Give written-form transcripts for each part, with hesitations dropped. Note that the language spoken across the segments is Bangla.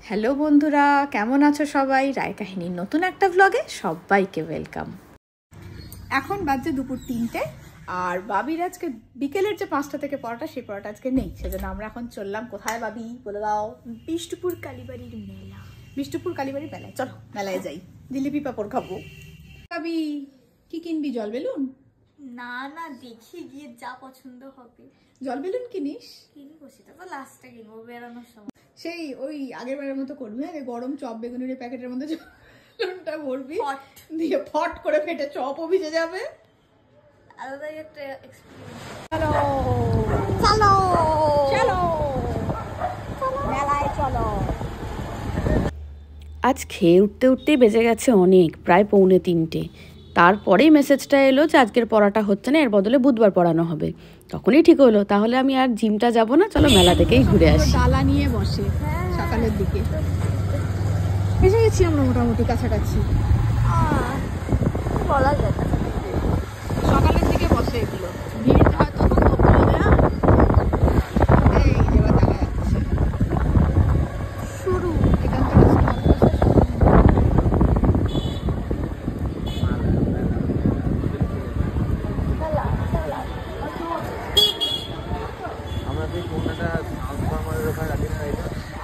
হ্যালো বন্ধুরা, কেমন আছো সবাই? রায় কাহিনীর নতুন একটা ব্লগে সবাইকে ওয়েলকাম। এখন বাজছে দুপুর 3টে, আর বাবির আজকে বিকেলের যে 5টা থেকে পড়াটা, সেই পড়াটা আজকে নেই। সেজন্য আমরা এখন চললাম কোথায় বাবি, বলে দাও? বিষ্টুপুর কালীবাড়ির মেলা। বিষ্টুপুর কালীবাড়ির মেলায়। চলো মেলায় যাই, জিলিপি পাপড় খাবো। বাবি কি কিনবি? জল বেলুন? না না, দেখি গিয়ে যা পছন্দ হবে। জল বেলুন কিনিস? কিনবো, সেটা তো লাস্টে কিনবো বেরোনোর সময়। সেই ওই আগের বারের মতো করবি, হ্যাঁ? গরম চপ বেগুনের প্যাকেটের মধ্যে বেলুনটা ভরবি, দিয়ে ফট করে ফেটে চপও ভিজে যাবে। আলাদাই একটা এক্সপেরিয়েন্স। চলো চলো চলো মেলায় চলো। আজ খেয়ে উঠতে উঠতেই বেজে গেছে অনেক, প্রায় 2:45। তারপরেই মেসেজটা এলো যে আজকের পড়াটা হচ্ছে না, এর বদলে বুধবার পড়ানো হবে। তখনই ঠিক হলো তাহলে আমি আর জিমটা যাব না, চলো মেলা থেকেই ঘুরে আসি। ডালা নিয়ে বসে সকালের দিকে এসে গেছি আমরা মোটামুটি কাছাকাছি। বলা যায় না, সকালের দিকে বসে এগুলো, ভিড় হয় তখন তো বলে দেয়া। এই এবার দেখা যাচ্ছে শুরু এখান থেকে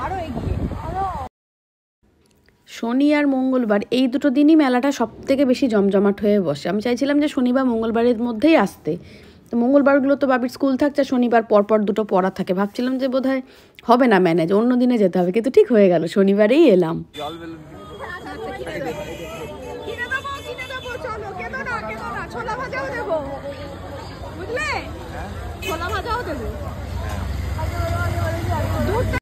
আরো এগিয়ে। শনি আর মঙ্গলবার এই দুটো দিনই মেলাটা সব থেকে বেশি জমজমাট হয়ে বসে। আমি চাইছিলাম যে শনিবার মঙ্গলবারের মধ্যেই আসতে, তো মঙ্গলবারগুলো তো বাবির স্কুল থাকছে, শনিবার পরপর দুটো পড়া থাকে। ভাবছিলাম যে বোধহয় হবে না ম্যানেজ, অন্য দিনে যেতে হবে, কিন্তু ঠিক হয়ে গেল, শনিবারেই এলাম। ছোলা ভাজাও দেবো, বুঝলে? ছোলা ভাজাও দেবো।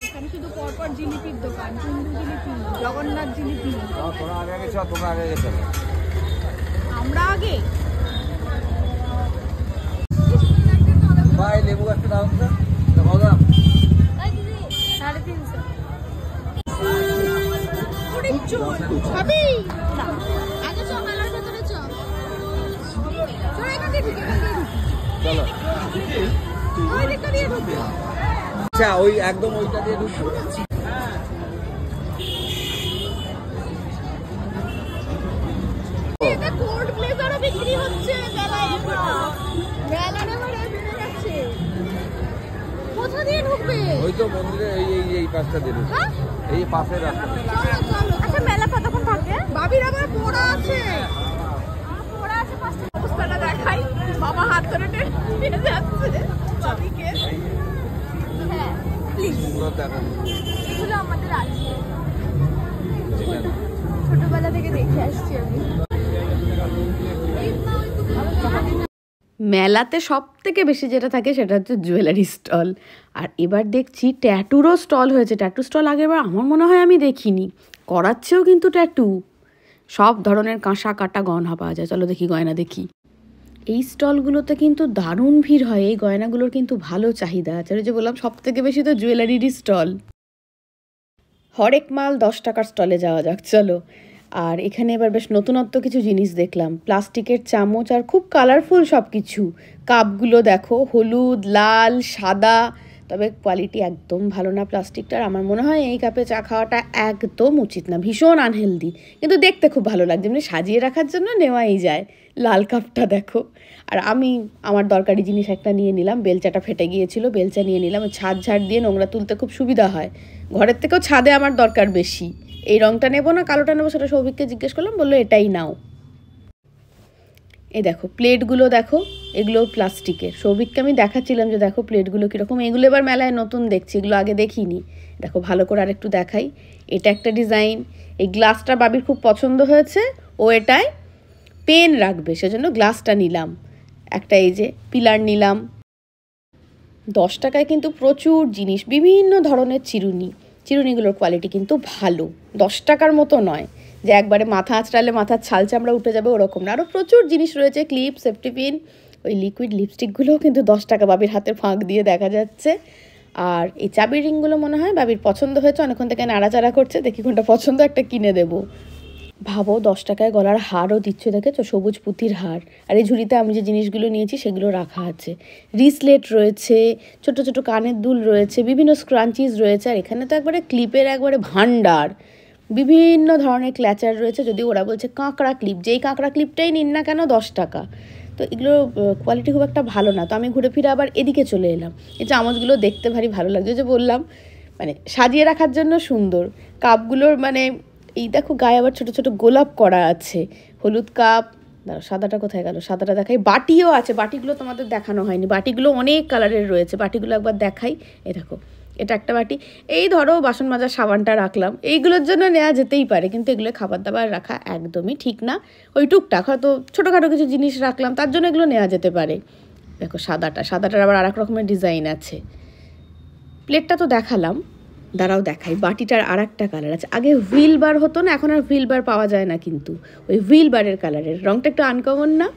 এখানে শুধু পরপর জিলিপির দোকান, কুন্ডু জিলিপি, জগন্নাথ জিলিপি। আমরা আগে লেবু একটা দাও তো। 350। খাবি? আগে চ, মেলার ভেতরে চ। চল এখান থেকে ঢুকি, এখান থেকে ঢুকি। ওই দিকটা দিয়ে ঢুকি। আচ্ছা, ওই একদম ওইটা দিয়ে ঢুকবো। এতে কোট ব্লেজারও বিক্রি হচ্ছে মেলায়। মেলার এবারে বেড়ে যাচ্ছে। কোথা দিয়ে ঢুকবে? ওই তো মন্দিরে এই পাশটা দিয়ে ঢুকবো। হ্যাঁ? এই পাশের রাস্তা। চলো চলো। আচ্ছা, মেলা কতক্ষণ থাকে? বাবির আবার পড়া আছে। পড়া আছে 5টা। অবস্থাটা দেখাই, বাবা হাত ধরে নিয়ে যাচ্ছে বাবিকে। হ্যাঁ প্লিজ, সুন্দর দেখা। এগুলো আমাদের আছে, ছোটবেলা থেকে দেখে আসছি আমি। মেলাতে সব থেকে বেশি যেটা থাকে সেটা হচ্ছে জুয়েলারি স্টল। আর এবার দেখছি ট্যাটুরও স্টল হয়েছে। ট্যাটু স্টল আগেরবার আমার মনে হয় আমি দেখিনি, করাচ্ছেও কিন্তু ট্যাটু। সব ধরনের কাঁসা কাটা গয়না পাওয়া যায়, চলো দেখি গয়না দেখি। এই স্টলগুলোতে কিন্তু দারুণ ভিড় হয়, এই গয়নাগুলোর কিন্তু ভালো চাহিদা আছে। আর ওই যে বললাম সব থেকে বেশি তো জুয়েলারিরই স্টল। হরেক মাল 10 টাকার স্টলে যাওয়া যাক, চলো। আর এখানে এবার বেশ নতুনত্ব কিছু জিনিস দেখলাম, প্লাস্টিকের চামচ আর খুব কালারফুল সব কিছু। কাপগুলো দেখো, হলুদ, লাল, সাদা, তবে কোয়ালিটি একদম ভালো না প্লাস্টিকটার। আমার মনে হয় এই কাপে চা খাওয়াটা একদম উচিত না, ভীষণ আনহেলদি, কিন্তু দেখতে খুব ভালো লাগছে, এমনি সাজিয়ে রাখার জন্য নেওয়াই যায়। লাল কাপটা দেখো। আর আমি আমার দরকারি জিনিস একটা নিয়ে নিলাম, বেলচাটা ফেটে গিয়েছিল, বেলচা নিয়ে নিলাম। ছাদ ঝাড় দিয়ে নোংরা তুলতে খুব সুবিধা হয়, ঘরের থেকেও ছাদে আমার দরকার বেশি। এই রঙটা নেবো না কালোটা নেবো সেটা সৌভিককে জিজ্ঞেস করলাম, বললো এটাই নাও। এই দেখো প্লেটগুলো দেখো, এগুলো প্লাস্টিকের। সৌভিককে আমি দেখাচ্ছিলাম যে দেখো প্লেটগুলো কীরকম, এগুলো এবার মেলায় নতুন দেখছি, এগুলো আগে দেখিনি। দেখো ভালো করে আরেকটু দেখাই, এটা একটা ডিজাইন। এই গ্লাসটা বাবির খুব পছন্দ হয়েছে, ও এটায় পেন রাখবে, সেজন্য গ্লাসটা নিলাম একটা। এই যে পিলার নিলাম। 10 টাকায় কিন্তু প্রচুর জিনিস, বিভিন্ন ধরনের চিরুনি। চিরুনিগুলোর কোয়ালিটি কিন্তু ভালো, 10 টাকার মতো নয় যে একবারে মাথা আঁচড়ালে মাথার ছাল চামড়া উঠে যাবে ওরকম না। আরও প্রচুর জিনিস রয়েছে, ক্লিপ, সেফটি পিন, ওই লিকুইড লিপস্টিকগুলোও কিন্তু 10 টাকা, বাবির হাতের ফাঁক দিয়ে দেখা যাচ্ছে। আর এই চাবির রিংগুলো মনে হয় বাবির পছন্দ হয়েছে, অনেকক্ষণ থেকে নাড়াচাড়া করছে, দেখি কোনটা পছন্দ একটা কিনে দেবো। ভাবো 10 টাকায় গলার হারও দিচ্ছে, দেখেছো, সবুজ পুঁতির হার। আর এই ঝুড়িতে আমি যে জিনিসগুলো নিয়েছি সেগুলো রাখা আছে। রিসলেট রয়েছে, ছোট ছোট কানের দুল রয়েছে, বিভিন্ন স্ক্রাঞ্চিজ রয়েছে। আর এখানে তো একবারে ক্লিপের একবারে ভান্ডার, বিভিন্ন ধরনের ক্ল্যাচার রয়েছে। যদি ওরা বলছে কাঁকড়া ক্লিপ, যেই কাঁকড়া ক্লিপটাই নিন না কেন 10 টাকা। তো এগুলোর কোয়ালিটি খুব একটা ভালো না। তো আমি ঘুরে ফিরে আবার এদিকে চলে এলাম। এই চামচগুলো দেখতে ভারী ভালো লাগছে, যে বললাম মানে সাজিয়ে রাখার জন্য সুন্দর। কাপগুলোর মানে এই দেখো গায়ে আবার ছোট ছোট গোলাপ করা আছে। হলুদ কাপ, দাঁড়াও সাদাটা কোথায় গেল, সাদাটা দেখাই। বাটিও আছে, বাটিগুলো তোমাদের দেখানো হয়নি। বাটিগুলো অনেক কালারের রয়েছে, বাটিগুলো একবার দেখাই। এই দেখো, এটা একটা বাটি। এই ধরো বাসন মাজার সাবানটা রাখলাম, এইগুলোর জন্য নেওয়া যেতেই পারে, কিন্তু এগুলো খাবার দাবার রাখা একদমই ঠিক না। ওই টুকটাক হয়তো ছোটোখাটো কিছু জিনিস রাখলাম, তার জন্য এগুলো নেওয়া যেতে পারে। দেখো সাদাটার আবার আর এক রকমের ডিজাইন আছে। প্লেটটা তো দেখালাম, দাঁড়াও দেখাই। বাটিটার আর একটা কালার আছে। আগে হুইল বার হতো না, এখন আর হুইল বার পাওয়া যায় না, কিন্তু ওই হুইল বারের কালারের রঙটা একটু আনকমন না?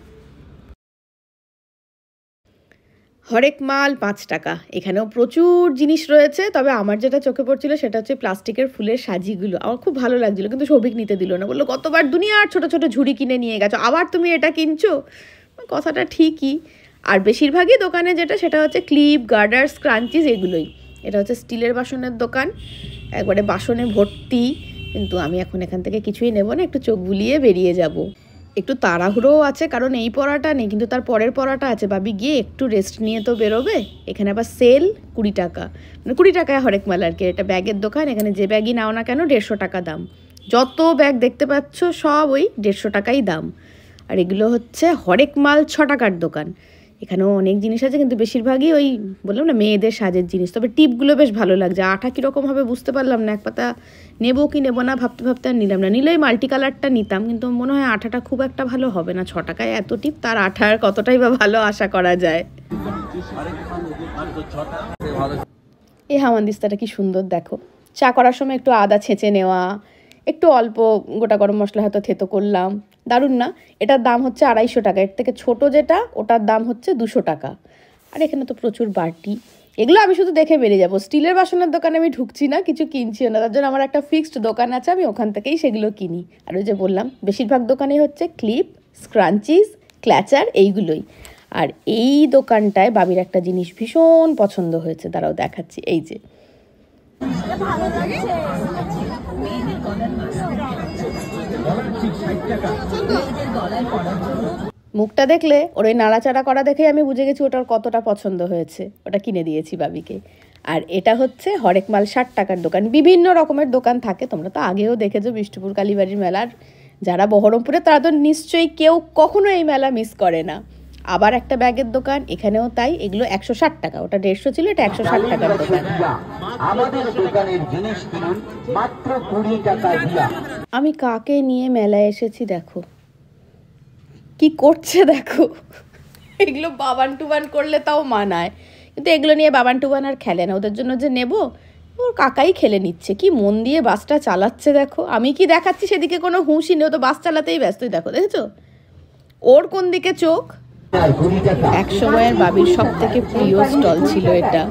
হরেক মাল 5 টাকা। এখানেও প্রচুর জিনিস রয়েছে, তবে আমার যেটা চোখে পড়ছিল সেটা হচ্ছে প্লাস্টিকের ফুলের সাজিগুলো। আমার খুব ভালো লাগছিল, কিন্তু সৌভিক নিতে দিল না, বললো কতবার দুনিয়ার ছোট ছোট ঝুড়ি কিনে নিয়ে গেছো, আবার তুমি এটা কিনছো। কথাটা ঠিকই। আর বেশিরভাগই দোকানে যেটা, সেটা হচ্ছে ক্লিপ, গার্ডার, স্ক্রাঞ্চিজ, এগুলোই। এটা হচ্ছে স্টিলের বাসনের দোকান, একবারে বাসনে ভর্তি। কিন্তু আমি এখন এখান থেকে কিছুই নেব না, একটু চোখ বুলিয়ে বেরিয়ে যাব। একটু তাড়াহুড়োও আছে, কারণ এই পড়াটা নেই, কিন্তু তার পরের পড়াটা আছে। ভাবি গিয়ে একটু রেস্ট নিয়ে তো বেরোবে। এখানে আবার সেল 20 টাকা, মানে 20 টাকায় হরেক মাল আর কি। এটা ব্যাগের দোকান, এখানে যে ব্যাগই নাও না কেন 150 টাকা দাম। যত ব্যাগ দেখতে পাচ্ছ সব ওই 150 টাকাই দাম। আর এগুলো হচ্ছে হরেক মাল 6 টাকার দোকান। এখানেও অনেক জিনিস আছে, কিন্তু বেশিরভাগই ওই বললাম না মেয়েদের সাজের জিনিস। তবে টিপগুলো বেশ ভালো লাগছে। আঠা কীরকম হবে বুঝতে পারলাম না, এক পাতা নেবো কি নেবো না ভাবতে ভাবতে আর নিলাম না। নিলেই মাল্টি কালারটা নিতাম, কিন্তু মনে হয় আঠাটা খুব একটা ভালো হবে না। 6 টাকায় এত টিপ, তার আঠার কতটাই বা ভালো আশা করা যায়। এই হামানদিস্তাটা কি সুন্দর দেখো। চা করার সময় একটু আদা ছেঁচে নেওয়া, একটু অল্প গোটা গরম মশলা হয়তো থেতো করলাম, দারুণ না? এটার দাম হচ্ছে 250 টাকা। এর থেকে ছোট যেটা, ওটার দাম হচ্ছে 200 টাকা। আর এখানে তো প্রচুর বাটি। এগুলো আমি শুধু দেখে বেরিয়ে যাবো। স্টিলের বাসনের দোকানে আমি ঢুকছি না, কিছু কিনছিও না। তার জন্য আমার একটা ফিক্সড দোকান আছে, আমি ওখান থেকেই সেগুলো কিনি। আর ওই যে বললাম বেশিরভাগ দোকানে হচ্ছে ক্লিপ, স্ক্রাঞ্চিজ, ক্ল্যাচার, এইগুলোই। আর এই দোকানটায় বাবির একটা জিনিস ভীষণ পছন্দ হয়েছে, দাঁড়াও দেখাচ্ছি। এই যে মুখটা দেখলে, ওর ওই নাড়াচাড়া করা দেখে আমি বুঝে গেছি ওটার কতটা পছন্দ হয়েছে। ওটা কিনে দিয়েছি বাবিকে। আর এটা হচ্ছে হরেক মাল 60 টাকার দোকান। বিভিন্ন রকমের দোকান থাকে, তোমরা তো আগেও দেখেছো বিষ্ণুপুর কালীবাড়ির মেলার। যারা বহরমপুরে তারা তো নিশ্চয়ই কেউ কখনো এই মেলা মিস করে না। আবার একটা ব্যাগের দোকান, এখানেও তাই। এগুলো 160 টাকা, ওটা 150 ছিল, এটা 160 টাকার দোকান। আমাদের দোকানের জিনিস কিনুন মাত্র 20 টাকা দিয়া। আমি কাকে নিয়ে মেলায় এসেছি দেখো, কি করছে দেখো। এগুলো বাবান টুবান করলে তাও মানায়, কিন্তু এগুলো নিয়ে বাবান টুবান আর খেলে না। ওদের জন্য যে নেব, ওর কাকাই খেলে নিচ্ছে। কি মন দিয়ে বাসটা চালাচ্ছে দেখো। আমি কি দেখাচ্ছি সেদিকে কোনো হুঁশই নেই, ও তো বাস চালাতেই ব্যস্ত। দেখো, দেখেছো ওর কোন দিকে চোখ। এক সময়ের বাবির সব থেকে প্রিয় স্টল ছিল এটা।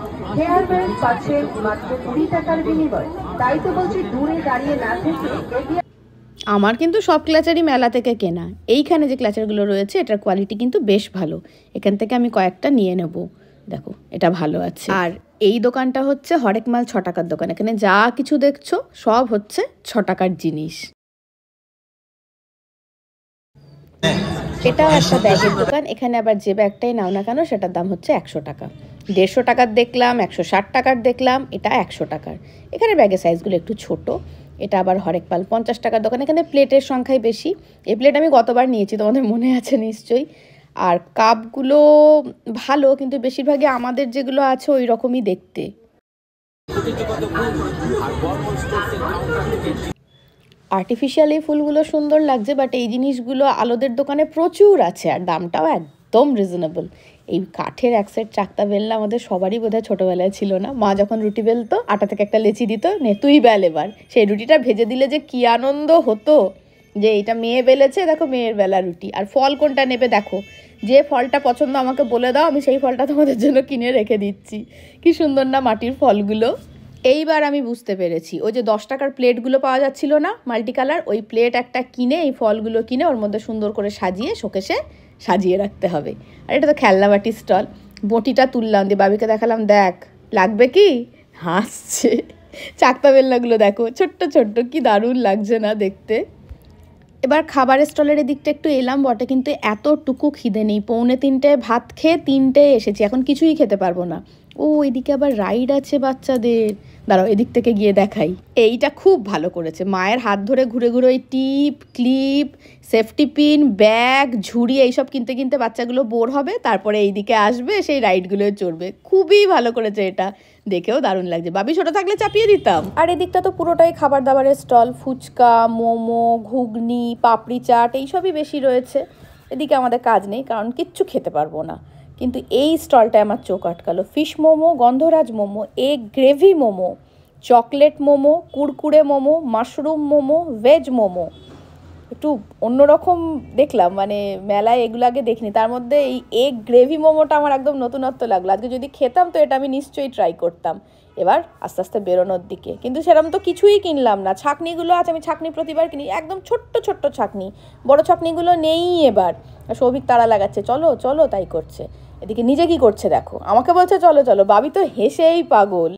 আমার কিন্তু সব ক্ল্যাচারই মেলা থেকে কেনা। এইখানে যে ক্ল্যাচারগুলো রয়েছে এটার কোয়ালিটি কিন্তু বেশ ভালো। এখান থেকে আমি কয়েকটা নিয়ে নেব। দেখো এটা ভালো আছে। আর এই দোকানটা হচ্ছে হরেক মাল 6 টাকার দোকান। এখানে যা কিছু দেখছো সব হচ্ছে 6 টাকার জিনিস। এটাও একটা ব্যাগের দোকান। এখানে আবার যে ব্যাগটাই নাও না কেন সেটার দাম হচ্ছে 100 টাকা। 150 টাকার দেখলাম, 160 টাকার দেখলাম, এটা 100 টাকার। এখানে ব্যাগের সাইজগুলো একটু ছোট। এটা আবার হরেক মাল 50 টাকার দোকান। এখানে প্লেটের সংখ্যাই বেশি। এই প্লেট আমি গতবার নিয়েছি, তোমাদের মনে আছে নিশ্চয়ই। আর কাপগুলো ভালো, কিন্তু বেশিরভাগই আমাদের যেগুলো আছে ওই রকমই দেখতে। আর্টিফিশিয়াল এই ফুলগুলো সুন্দর লাগছে, বাট এই জিনিসগুলো আলোদের দোকানে প্রচুর আছে, আর দামটাও একদম রিজনেবল। এই কাঠের এক সেট চাকতা বেলনা আমাদের সবারই বোধহয় ছোটোবেলায় ছিল না? মা যখন রুটি বেলতো, আটা থেকে একটা লেচি দিত, নে তুই বেল এবার। সেই রুটিটা ভেজে দিলে যে কি আনন্দ হতো, যে এটা মেয়ে বেলেছে, দেখো মেয়ের বেলা রুটি। আর ফল কোনটা নেবে দেখো, যে ফলটা পছন্দ আমাকে বলে দাও, আমি সেই ফলটা তোমাদের জন্য কিনে রেখে দিচ্ছি। কি সুন্দর না মাটির ফলগুলো। এইবার আমি বুঝতে পেরেছি, ওই যে 10 টাকার প্লেটগুলো পাওয়া যাচ্ছিল না মাল্টি কালার, ওই প্লেট একটা কিনে এই ফলগুলো কিনে ওর মধ্যে সুন্দর করে সাজিয়ে শোকেসে সাজিয়ে রাখতে হবে। আর এটা তো খেলনা বাটির স্টল। বটিটা তুললাম, দিয়ে বাবিকে দেখালাম, দেখ লাগবে কি, হাসছে। চাকতা বেলনাগুলো দেখো ছোট্ট ছোট্ট, কি দারুণ লাগছে না দেখতে। এবার খাবারের স্টলের দিকটা একটু এলাম বটে, কিন্তু এতটুকু খিদে নেই। 2:45 ভাত খেয়ে 3টে এসেছি, এখন কিছুই খেতে পারবো না। ও এদিকে আবার রাইড আছে বাচ্চাদের, দাঁড়াও এদিক থেকে গিয়ে দেখাই। এইটা খুব ভালো করেছে, মায়ের হাত ধরে ঘুরে ঘুরে ওই টিপ, ক্লিপ, সেফটি পিন, ব্যাগ, ঝুড়ি এইসব কিনতে কিনতে বাচ্চাগুলো বোর হবে, তারপরে এইদিকে আসবে, সেই রাইডগুলোয় চড়বে। খুবই ভালো করেছে এটা, দেখেও দারুণ লাগছে। বাবি ছোটো থাকলে চাপিয়ে দিতাম। আর এদিকটা তো পুরোটাই খাবার দাবারের স্টল, ফুচকা, মোমো, ঘুগনি, পাপড়ি চাট এইসবই বেশি রয়েছে। এদিকে আমাদের কাজ নেই, কারণ কিচ্ছু খেতে পারবো না। কিন্তু এই স্টলটায় আমার চোখ আটকালো। ফিশ মোমো, গন্ধরাজ momo, egg gravy momo, chocolate momo, Kurkure momo, mushroom momo, veg momo. একটু অন্যরকম দেখলাম, মানে মেলায় এগুলো আগে দেখিনি। তার মধ্যে এই এগ গ্রেভি মোমোটা আমার একদম নতুনত্ব লাগলো। আজকে যদি খেতাম তো এটা আমি নিশ্চয়ই ট্রাই করতাম। এবার আস্তে আস্তে বেরোনোর দিকে, কিন্তু সেরকম তো কিছুই কিনলাম না। ছাকনিগুলো আছে, আমি ছাকনি প্রতিবার কিনি, একদম ছোট্ট ছোট্ট ছাকনি, বড় ছাকনিগুলো নেই। এবার সৌভিক তাড়া লাগাচ্ছে, চলো চলো, তাই করছে। এদিকে নিজে কি করছে দেখো, আমাকে বলছে চলো চলো, বাবি তো হেসেই পাগল।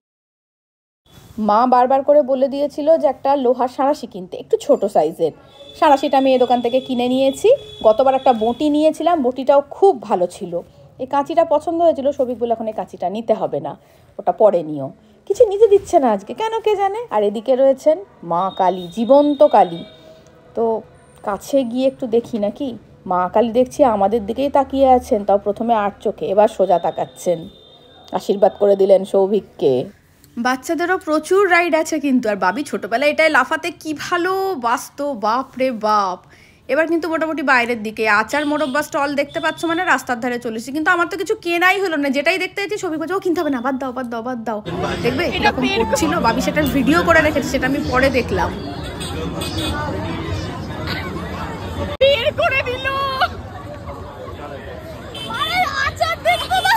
মা বারবার করে বলে দিয়েছিল যে একটা লোহার সাঁড়াশি কিনতে, একটু ছোট সাইজের। সাঁড়াশিটা আমি এই দোকান থেকে কিনে নিয়েছি। গতবার একটা বঁটি নিয়েছিলাম, বঁটিটাও খুব ভালো ছিল। এই কাঁচিটা পছন্দ হয়েছিল, সবিক বলে এখন এই কাঁচিটা নিতে হবে না, ওটা পরে নিও। কিছু নিতে দিচ্ছে না আজকে, কেন কে জানে। আর এদিকে রয়েছেন মা কালী, জীবন্ত কালী। তো কাছে গিয়ে একটু দেখি নাকি। মা কালী দেখছি আমাদের দিকেই তাকিয়ে আছেন, তাও প্রথমে আর চোখে, এবার সোজা তাকাচ্ছেন। আশীর্বাদ করে দিলেন সৌভিককে। বাচ্চাদেরও প্রচুর রাইড আছে কিন্তু। আর বাবি ছোটোবেলায় এটাই লাফাতে কি ভালো বাসতো, বাপ রে বাপ। এবার কিন্তু মোটামুটি বাইরের দিকে আচার মোরব্বা স্টল দেখতে পাচ্ছ, মানে রাস্তার ধারে চলেছি। কিন্তু আমার তো কিছু কেনাই হলো না, যেটাই দেখতে যাচ্ছি ছবি করছে, ও কিনতে হবে না, বাদ দাও বাদ দাও বাদ দাও। দেখবে এরকম করছিল, বাবি সেটার ভিডিও করে রেখেছে, সেটা আমি পরে দেখলাম। বের করে দিল, আচার দেখবো না।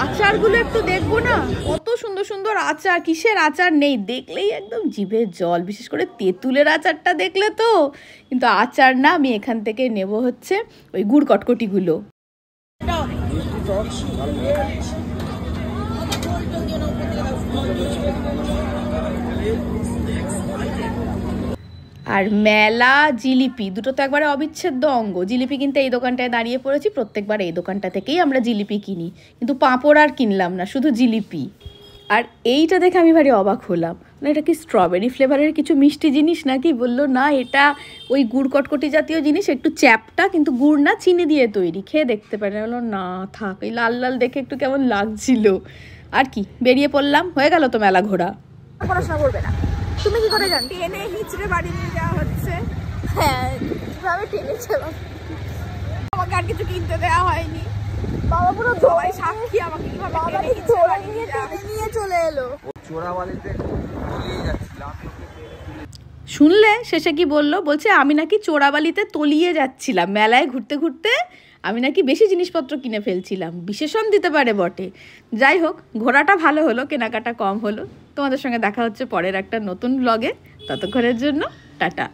আচারগুলো একটু দেখবো না, কত সুন্দর সুন্দর আচার। কিসের আচার নেই, দেখলেই একদম জিভে জল। বিশেষ করে তেঁতুলের আচারটা দেখলে তো। কিন্তু আচার না, আমি এখান থেকে নেব হচ্ছে ওই গুড় কটকটিগুলো। আর মেলা, জিলিপি, দুটো তো একবারে অবিচ্ছেদ্য অঙ্গ। জিলিপি কিনতে এই দোকানটায় দাঁড়িয়ে পড়েছি, প্রত্যেকবার এই দোকানটা থেকেই আমরা জিলিপি কিনি। কিন্তু পাঁপড় আর কিনলাম না, শুধু জিলিপি। আর এইটা দেখে আমি ভারী অবাক হলাম, না এটা কি স্ট্রবেরি ফ্লেভারের কিছু মিষ্টি জিনিস নাকি? বললো না, এটা ওই গুড় কটকটি জাতীয় জিনিস, একটু চ্যাপটা, কিন্তু গুড় না, চিনি দিয়ে তৈরি। খেয়ে দেখতে পারে। বললো না থাক, এই লাল লাল দেখে একটু কেমন লাগছিল। আর কি, বেরিয়ে পড়লাম, হয়ে গেল তো মেলা ঘোরা। পড়াশোনা করবে না, তুমি কি করে জান? টেনে হিচড়ে বাড়ি নিয়ে যাওয়া হচ্ছে। হ্যাঁ, কিভাবে টেনেছে, আমাকে আর কিছু কিনতে দেওয়া হয়নি। বাবা পুরো সবাই সাক্ষী, আমাকে কিভাবে টেনে হিচড়ে বাড়ি নিয়ে চলে এলো। চোরাবালিতে তলিয়ে যাচ্ছিলাম। শুনলে শেষে কি বললো? বলছে আমি নাকি চোরাবালিতে তলিয়ে যাচ্ছিলাম, মেলায় ঘুরতে ঘুরতে আমি নাকি বেশি জিনিসপত্র কিনে ফেলছিলাম। বিশেষণ দিতে পারে বটে। যাই হোক, ঘোরাটা ভালো হলো, কেনাকাটা কম হলো। তোমাদের সঙ্গে দেখা হচ্ছে পরের একটা নতুন ব্লগে। ততক্ষণের জন্য টাটা।